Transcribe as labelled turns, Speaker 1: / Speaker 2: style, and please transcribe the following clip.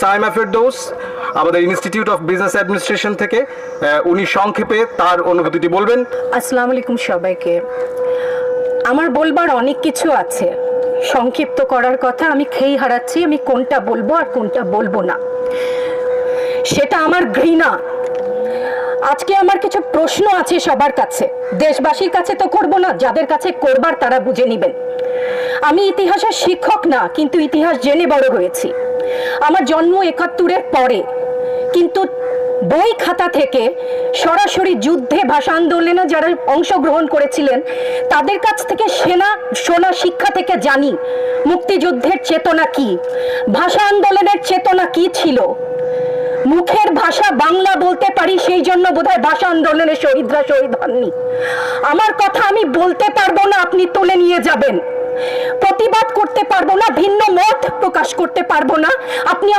Speaker 1: সাইমা ফেরদৌস আমাদের institute of business administration থেকে উনি সংক্ষেপে তার অনুভূতিটি বলবেন।
Speaker 2: আসসালামু আলাইকুম সবাইকে। আমার বলবার অনেক কিছু আছে, সংক্ষিপ্ত করার কথা আমি খেই হারাচ্ছি আমি কোনটা বলবো আর কোনটা বলবো না, সেটা আমার ঘৃণা। আজকে আমার কিছু প্রশ্ন আছে সবার কাছে, দেশবাসীর কাছে তো করবো না, যাদের কাছে করবার তারা বুঝে নেবেন। আমি ইতিহাসের শিক্ষক না, কিন্তু ইতিহাস জেনে বড় হয়েছি। আমার জন্ম ৭১-এর পরে, কিন্তু বই খাতা থেকে সরাসরি যুদ্ধে ভাষা আন্দোলনে যারা অংশগ্রহণ করেছিলেন তাদের কাছ থেকে শোনা শিক্ষা থেকে জানি মুক্তিযুদ্ধের চেতনা কি, ভাষা আন্দোলনের চেতনা কি ছিল। মুখের ভাষা বাংলা বলতে পারি, সেই জন্য বোধহয় ভাষা আন্দোলনের শহীদরা শহীদ হননি। আমার কথা আমি বলতে পারবো না, আপনি তুলে নিয়ে যাবেন। প্রতিবাদ করতে পারবো না, ভিন্ন মত প্রকাশ করতে পারবো না, আপনি